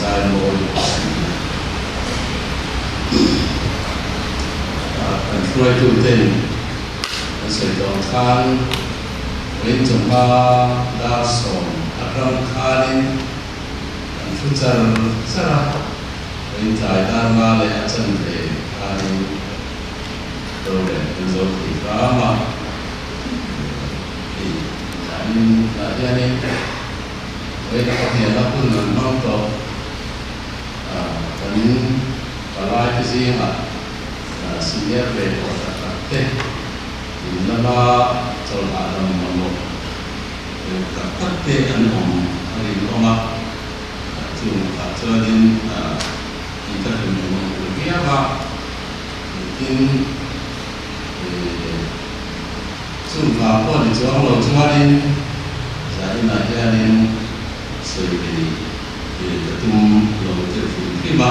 sai môi cần phơi tu tình sự đồng khăn bên trong ba đa sòng răng khăn phút chân ra bên trái dharma lệ chân thể khăn rồi để rồi thì phá mà thì anh là gia đình với các nhà đã cũng là mong cầu tấn và lại cái gì mà sinh nhật về của các thế thì nó cho là đồng một các thế anh hùng anh đi mà chung cho nên chúng ta cùng một cái và tin chung vào qua thì cho ông cho nên gia đình sự thì tung lòng tự phụ khi mà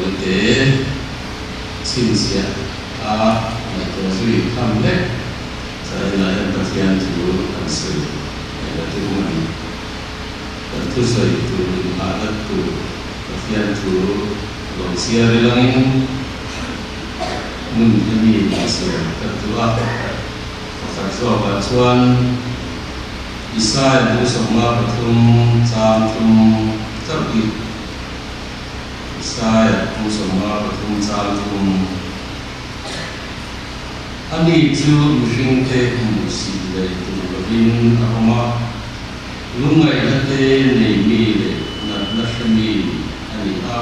rồi để xin xia này có suy tham lệ gia đình là tập thiền chủ hành sự là tung mình tu soi tu adat tu tập thiền chủ lòng xia đi lăng mun kami masih tertua faktor bacuan Isai busama patum samtum tabi Isai busama patum samtum ani chu musing te musi le tu babin ama lungai nate nei mi le na shami ani a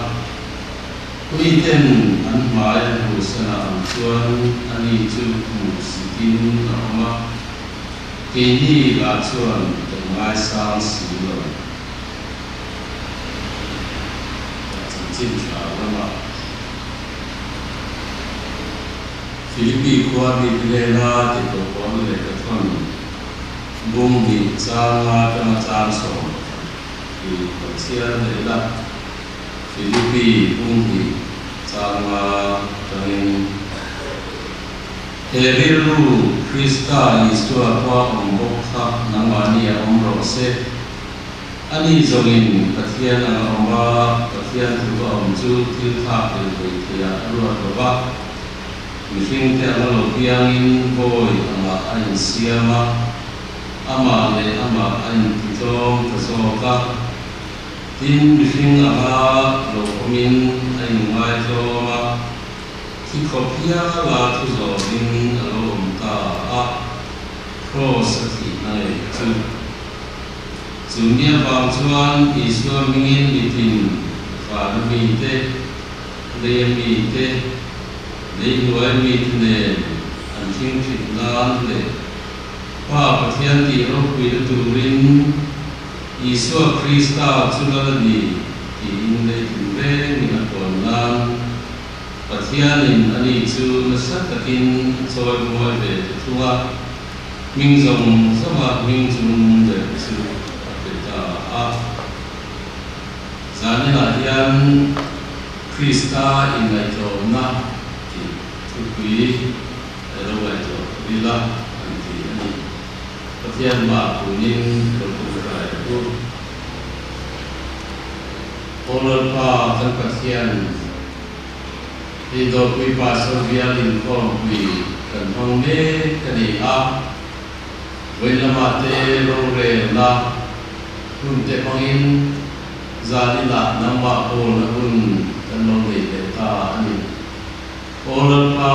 kuiten an mai busana chuan ani chu musikin ama kini la chuan mai sang si lo chin cha lama Philippi kwa ni le la te ko ko le ka thon bung ni cha ma ta ma cha so ki ko chia le la Philippi bung ni cha ma ta ni Heriru Krista Istua kwa ombokha namani omro se ani zongin pathian anga pathian tu omju thiltha thia ruwa ba mihing te alo piangin boy ama an siama ama le ama an kitong kasoka tin mihing ama lo min ai ngai toma khi kopia la tu zo in alom ta a cross ti nai tu nia bang chuan iswa mingin mitin fa mi te le mi te le nuai mi ne an thing thit nan le pa pathian ti ro pi tu rin iswa krista chulani ti in le ve ni na kon nan Pathianin ani chu nasatakin choi moi ve thunga mingjong sama mingjung de chu apeta a zanina hian Krista in lai to na ki thupui ero lai to lila anti ani Pathian ma punin ko rai ko olor pa kan Pathian Ido kui pasal bialin ko kui kan hongme kani a Wilamate lore la Kunte pangin Zanila nama o na un kan lore ta ani Ola pa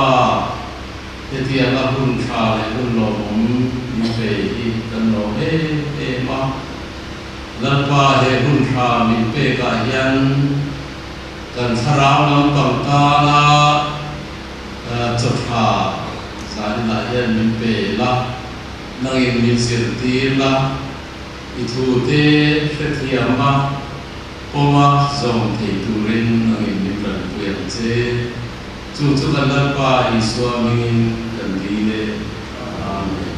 Tetia la hun cha le hun lo mom ni pe i kan lo e ma La pa he hun cha mi pe ka yan kan sarau lam tang ta la chotha zanila yan min pe la nangin min sir ti la ithu te shethiama poma zong thei turin nangin min ran puyan che chu chu kan la pa iswa mingin kan di le amen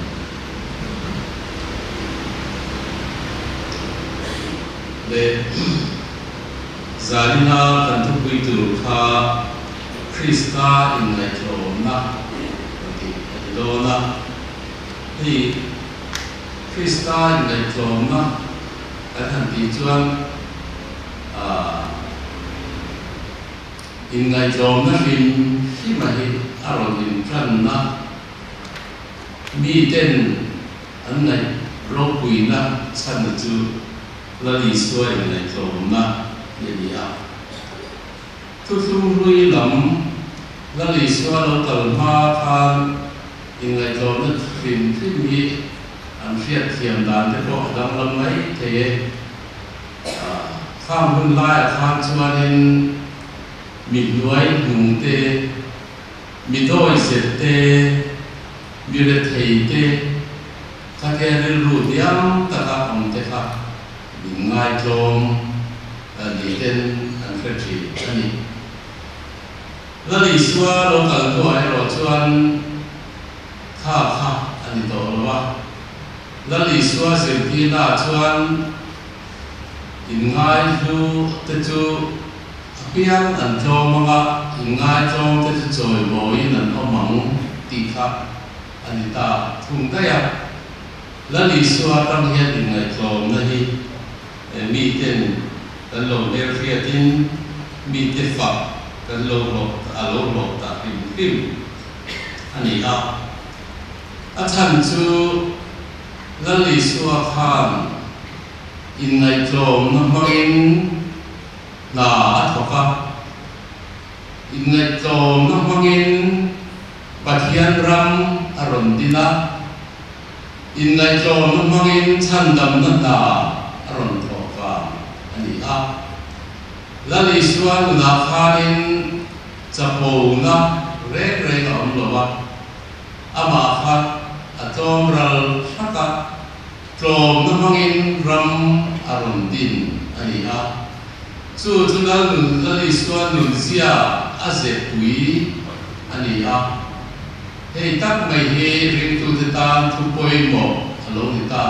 le Zarina kan tukui tu kha Krista in lai na ti lona hi Krista in lai na kan han ti chuan in ngai jom na rim hi ma hi aron in tran na mi ten an ngai ro pui na chan na chu la li suai ngai jom na ye ya tu tu lui lam la li suai lo tal ma than in ngai jom na rim hi mi an fiat thiam dan te ko dang lam mai teข้ามหุ่นลายข้ามชวนเห็นมีด้วยหนุ่มเตมีโดยเสตเตมีเรทเตถ้าแกเรียนรู้เดียมตะกับองเตค่ะมีง่ายจมดีเด่นอันเฟรชีอันนี้แล้วลิสว่าเราตั้งตัวให้เราชวนข้าอันนี้ตัวเราว่าแล้วลิสว่าสิ่งที่น่าชวนin ngai lu te chu piang an chom ma in ngai chom te chu choi moi nan omang ti kha anita thung ta ya la li suwa tang hian in ngai chom na hi mi ten kan lo er fiatin mi te fa kan lo lo ta pim ani a chan chu la li suwa khan in ngai chom na mangin na athoka in ngai chom na mangin pathian ram aron dina in ngai chom na mangin chandam na da aron thoka ani la li suan na khanin chapo na re na omlowa ama khat atom ral thaka Trom na mangin ram aron din ani chu chunal nun la li suan nun sia aze pui ani hei tak mai he ring tu te tan thu poi mo alo ni ta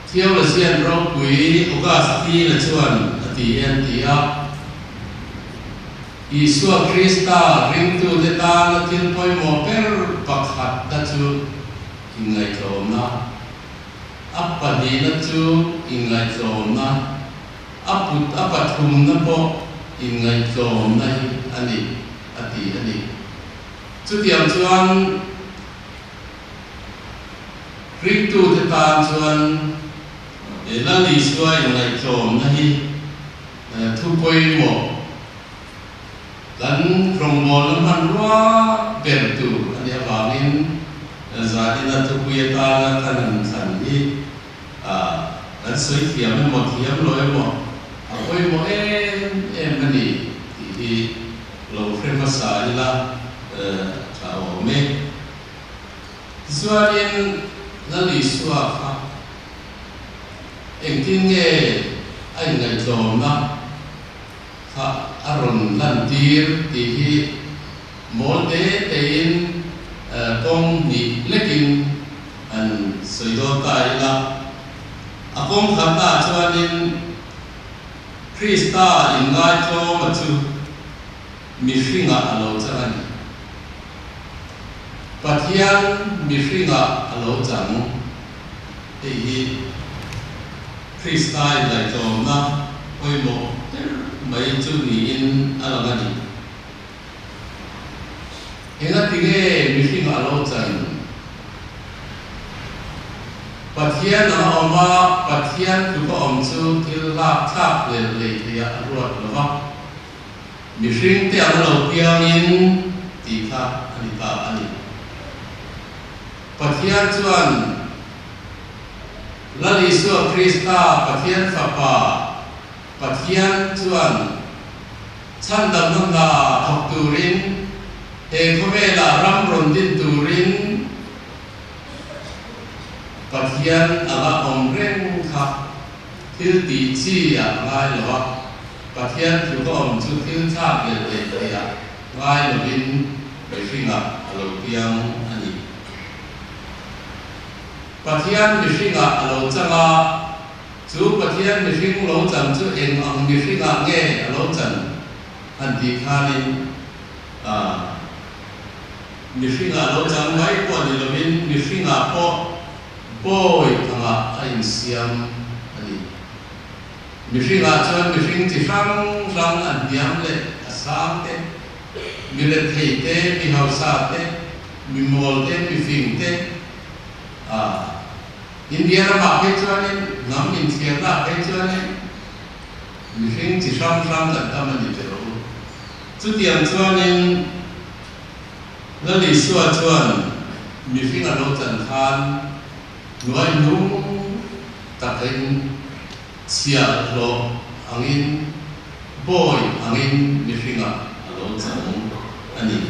thiaw la sian ro pui oka sti la chuan ati en ti Isua Krista ring tu te tan til poi mo per pakhat ta chu ingai chom na appa ni na chu ingai chom na aput apathum na po ingai chom na ani chu tiam chuan ring tu te tan chuan la li suai ingai chom na hi thu poi mo kan rong bol man wa ber tu ani awangin Zahina tu punya tangan kanan sandi, dan sekian mau tiap loe mau, apa mau mani, di lo famous aja kau me, suarin lali suaka, engkingnya ayat jomna, aron lantir tihi mode tein kong ni lekin an soyota ila akong khata chuanin Krista in ngai cho ma chu mi hringa alo chang pathian mi hringa alo chang ei Krista in lai cho na oi mo mai chu ni in alangani Hingga tinggi mesti malu cang. Patian nama oma, patian juga omsu tilak tak lele dia ruat lemak. Mesti tiang lalu tiangin tiga anita ani. Patian cuan lali suah Krista patian papa, patian cuan candam nanda hakturin. Kovela ram rondin turin patian ala omreng kha til ti chi ya ngai lo patian chu ko om chu til tha le ya ngai lo bin be finga alo tiang ani patian mi finga alo changa chu patian mi fing lo chang chu eng ang mi finga nge alo chan an ti khanin mi finga lo chang mai po ni lo bin mi finga po boy kanga ain siam ani มีฟิงอาจวนมีฟิงที่ฟังอันเดียมเลยอาสามเตมีเลทเตมีเฮาซาเตมีมอลเตมีฟิงเตอินเดียระบาดให้ชวนนี่น้ำอินเดียระให้ชวนนี่มีฟิงที่ฟังกันตามมันจะรู้จุดเดียมชวนนี่แล้วลิสวชวนมีฟิงอารมณ์จันทานหน่วยนุ่งตะเกียงเสียโลอังอินบอยอังอินมีฟิงอารมณ์จันอันนี้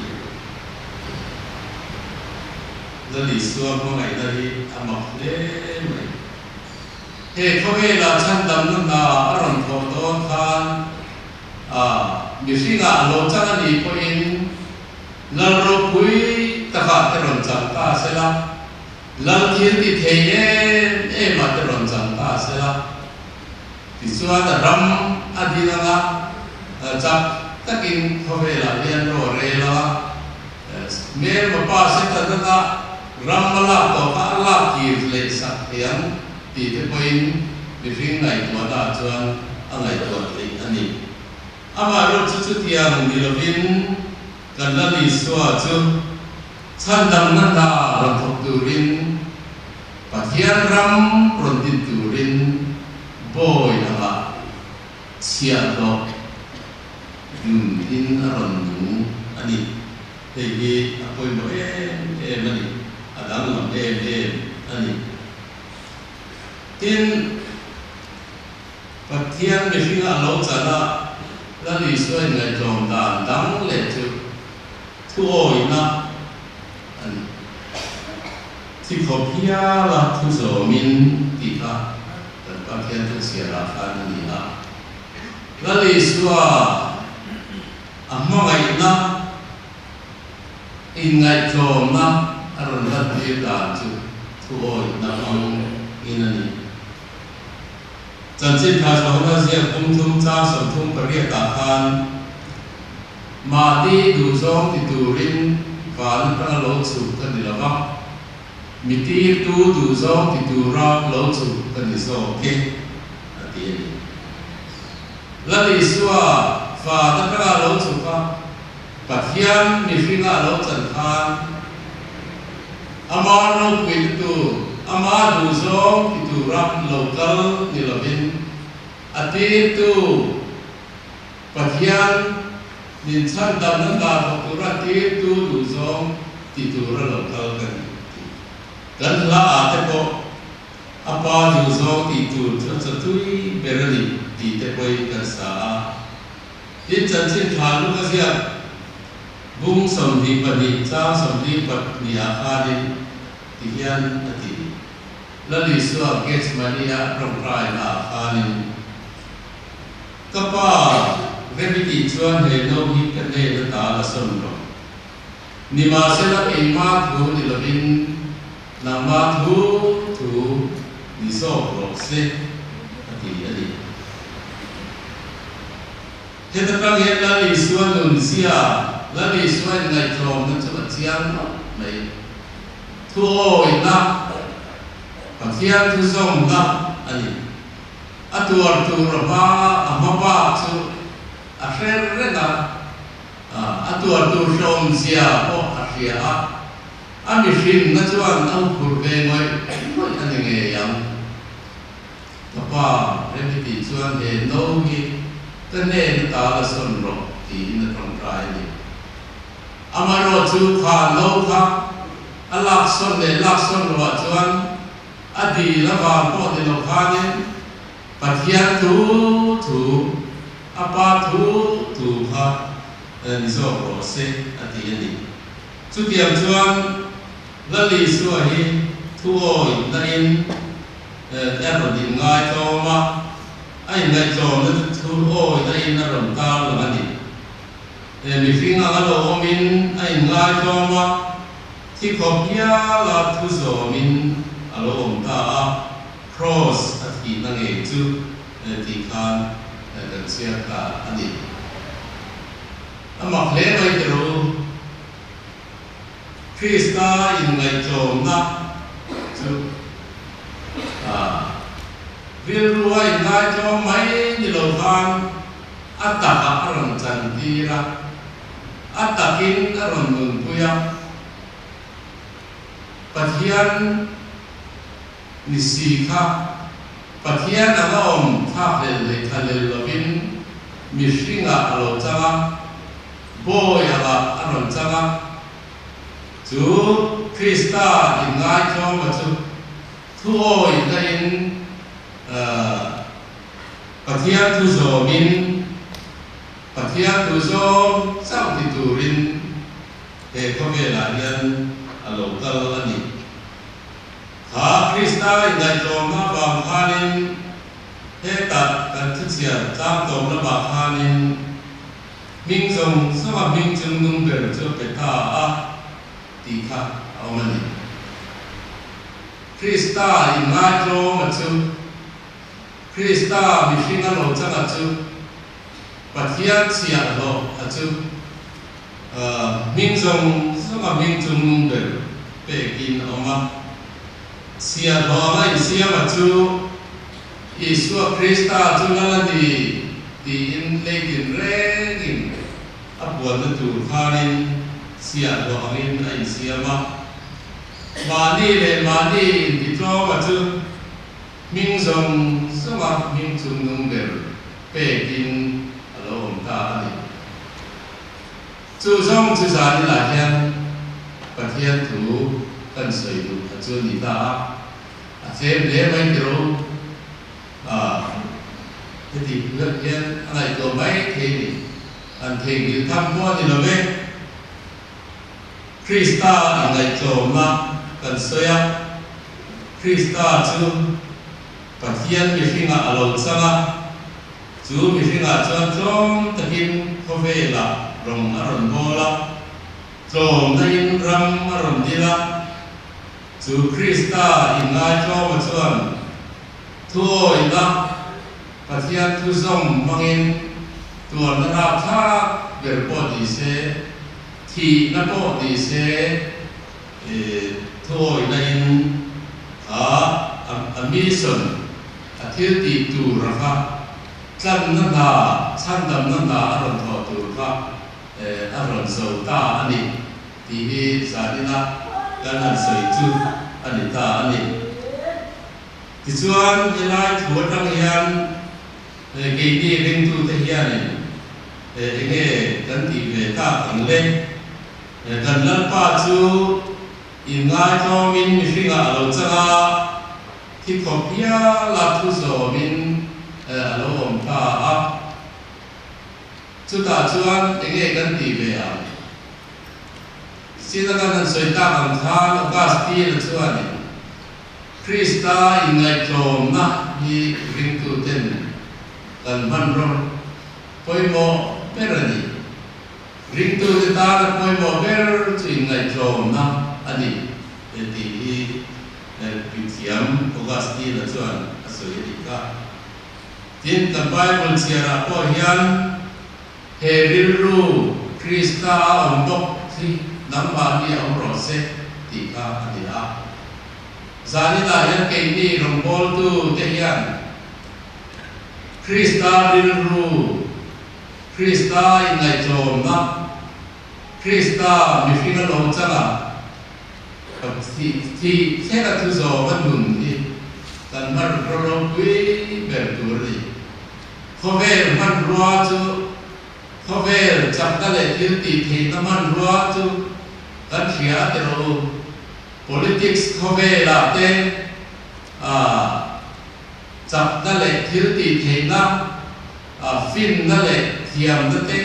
แล้วลิสวพวกไหนได้อามักเล่ไหมเฮ้เขาเวลาฉันดำน้ำนาอารมณ์โตโตทานมีฟิงอารมณ์จันอันนี้พออินนั่นรู้คุยตะขาดเตรอนจังตาเสละนั่นที่ที่เทียนมาเตรอนจังตาเสละที่ส่วนรำอดีตละจับตะกินเขาเวลาเรียนโรเรละเมื่อมาป้าเสร็จแล้วก็รำมาลาต่อก็ลากีร์เลยสักเพียงที่ที่พอยมีฟิงไหนตัวดาจวนอะไรตัวนี้อันนี้อามารู้จุดที่ยังมีลวินกันนั่นลิสวาจูฉันดำนันดารันทกตูรินปัจจัยรำรนดินตูรินบอยอะไรเชียร์ดอกยุ่งอินอรันดูอันนี้เฮ้ยอาคุยบอกมันนี่อาดังมันอันนี้ทินปัจจัยไม่ฟิงอาโลจาระนั่นลิสวาในจอมดานดังเล็ดทั่วอินะที่ขบพิยาละทุโสมินติกะแต่ก็เทียนทุเสียราคานี่ละแล้วลิสวาอามาไงนะอินไงโจมนะอารมณ์นั้นที่ด่านจุทั่วอินะอังอินันจันทร์ทาสวนาเสียคุ้มทุ่มจ้าสมทุ่มปริยตาคานมาดีดูซองติตูรินฟ้านั้นพระโลกสุกันดีละวะมิตีตูดูซองติตูราโลกสุกันดีโซเกอันนี้แล้วลิสวาฟ้านั้นพระโลกสุกันปัจจัยมีฟิงาโลกจันทานอามาโนกิตูอามาดูซองติตูราโลกัลนิลวินอันนี้ตูปัจจัยนินชันดำนันดาพกุระตีตูดูซองติตูระหลงเท่ากันละอาเทโปอาปาดูซองติตูจะตุยเบรลีติเทโปยกันสาดินจันทร์ทานุกัสยาบุ้งสมดีปนิจ้าสมดีปัตนิอาคาดิติยันอติละลิสวาเกสมานียารงรายอาคานิกป้าเรื่องที่ชวนให้โลกนี้กันได้ตาละสมรนิมาเสละอิมาทูนิลบินนามาทูนิโซโรเซอดีเหตุการณ์เหตุละลิสวนนุนเสียละลิสวนในโจมนั้นจะมาเชียงไม่ทั่วอินะปัจจัยทุสงนะอันนี้อัตัวระบาอามาบาจูอาเฟรเรนะตัวชมเสียโออาเสียอามิฟินนั่นจวนเอาขุดเบงไว้อันนี้ไงยังแต่ว่าเรื่องที่ชวนเห็นโน้กิก็เน้นตาละสนรกที่นั่นตรงกลางนี่อามาโรจูพาโลกะอัลลักษณ์เนี่ยลักษณ์ว่าชวนอดีตละวันพ่อที่เราพาเนี่ยปัจจัยถูอาปาถูพานิโซโรเซอดีตนี้สุดที่ชวนละลิสวาฮีทั่วอินแต่รดินง่ายโตมาไอ้ง่ายโตนั่นทั่วอินนั่นรำตาลละนี่มีฟิงอาโลมินไอ้ง่ายโตมาที่ขบยาลาทุโซมินอาโลมตาครอสอธินั่งเองจูที่คานกันเสียกาอันนี้อามาเพลย์ไว้จะรู้คริสต์อินไงโจมนะจู วิรวยนายจอมไม่ดิโลทานอัตตะอารมณ์จันทีระอัตตะกินอารมณ์นุนปุยะปะเทียนนิสีคะปะเทียนอารมณ์ท่าเรลทะเลลบินมิชิงะอารมณ์จังโบยะละอารมณ์จังจูคริสตาอินนายจอมจูทุโอยได้อินปะเทียนทุโซมินปะเทียนทุโซสังติตูรินเฮก็เวลาเรียนอโลกลอันนี้ถ้าคริสตาอินนายจอมมาบางพานินเฮตัดกันทุกเสียจามตมระบาพานินมิงทรงสมัครมิงจึงนุ่งเดินเจ้าเปตาอะตีค่ะเอามันนี่คริสตาอินนายจอมมาจูคริสตามิชิงะโลจังอะจูปะเทียนเสียโลอะจูมิงทรงสมัครมิงจึงนุ่งเดินเปกินเอามาเสียโลไม่เสียมาจูอิสวาคริสตาจูนั่นดีอินเลกินเร่งอับวนตูคานินเสียโลอินไอเสียมานี่เลยมานี่ที่โตมาจูมิงทรงสมัครมิงจึงนุ่งเดินเปกินอารมณ์ตาดีจูทรงจูจานี่หลายแห่งประเทศถูกันสวยดูจูนิตาเซมเล่ไม่รู้ที่เลือกเรียนอะไรตัวไม่เทนี่อันเทนี่ทำว่าที่เราเว้คริสตาอะไรโจมมากันสวยคริสตาจูปะเทียนมิชิงะอารมณ์สังจูมิชิงะจวนจงตะกินโคเวละรงอารมณ์โบละจงได้ยินรำอารมณ์ดีละจูคริสตาอินนายจอมจวนทั่วอินละปะเทียนทุซอมมังอินตัวนราชาเบลปอดีเซทีนปอดีเซทั่วอินอินอามิสันอาทิตย์ตูระคะจันนันดาชันดำนันดาอารมณ์ทอตูระอารมณ์โซตาอันนี้ที่สาธิตกันอันสวยจูอันนี้ตาอันนี้ที่ส่วนยังไงถั่วทั้งยันเกี่ยนี่เรื่องตัวที่ยันเนี่ยกันที่เวท้าอันเล่กันลันป้าจูอินไงทอมินมิชิงะเราจะที่ขบพิยาลาทุโซมินอารมณ์ตาอับจุดตาชวนเนี่ยกันที่เวียสิ่งนั้นนั้นสวยตาอันทานอากาศที่นั่นชวนคริสตาอินไงโจมนะมีริงตูเต็นกันมันร้อนพอยโมเบรนีริงตูเตตาพอยโมเบรจูอินไงโจมนะอันนี้ที่พิธีมอากาศที่นั่นชวนสวยดีค่ะที่ในไบเบิลเสียระพอยันเฮริรูคริสตาอันตกที่น้ำมันที่อันรอเซติกาอันนี้ละซาลิดายันเก่งนี่รงบอลตูเทียนคริสตาริรูคริสตาอินไงโจมนะคริสตามิฟินโลจังอ่ะที่แค่ทุโซมันดุนที่กันมันรบกวนแบบตัวนี้เขาเวลมันรัวจูเขาเวลจับได้เลยที่ตีที่น้ำมันรัวจูกันเสียแต่เรา politics เขาเวลาเต้จับได้เลยที่ตีที่น้ำฟินได้เลยเทียมได้เต้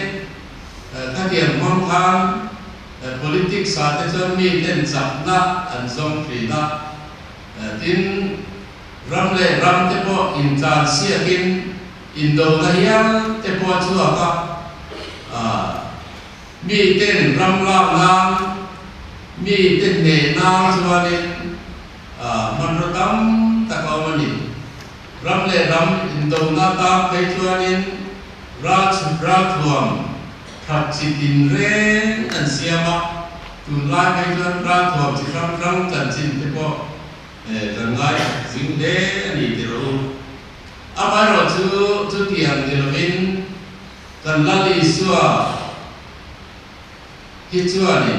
ถ้าเทียมมั่งคั่งpolitics อาจจะมีเด่นจับนะอันทรงปรีนะทิ้งรำเลยรำเฉพาะอินทราเซียกินอินโดนีเซียเฉพาะชัวร์ก็มีเต้นรำลาบน้ำมีเต้นเนน้ำชัวร์นี่มันระดับตะกอมันนี่รำเลยรำอินโดนีเซียไปชัวร์นี่ราชทวมทับจิตินเร่งอันเสียมาตุนไล่ไปชัวร์ราชทวมที่รำจันจินเฉพาะกันไงสิ่งเด่นนี่ที่เรา chu tiang de lovin kan lali suwa hi chuwa ni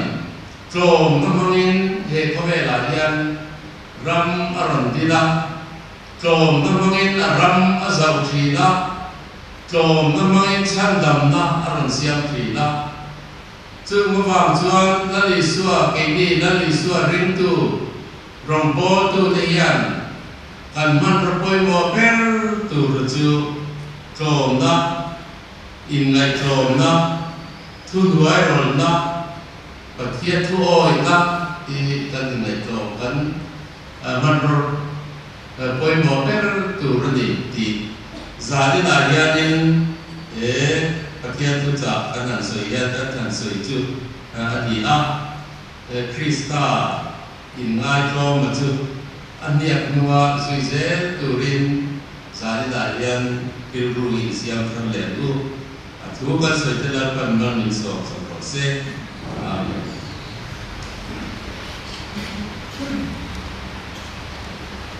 trom namangin he khove la hian ram aron dila trom namangin ram azau thila trom namangin chandam na aron siam thila chu mawang chuan lali suwa ke ni lali suwa ring tu rombo tu le yan kan man propoi mo per tu chu trom na in ngai trom na thu nuai ron na pathian thu oi na ti kan in ngai trom kan man propoi mo per tu ri ti zali na hianin pathian thu cha kan an soi ya ta kan soi chu ani a Krista in ngai trom ma chu aniak nuwa suize turin sari dalian pilru in siam kan le tu athu kan soi tela kan non in so se amen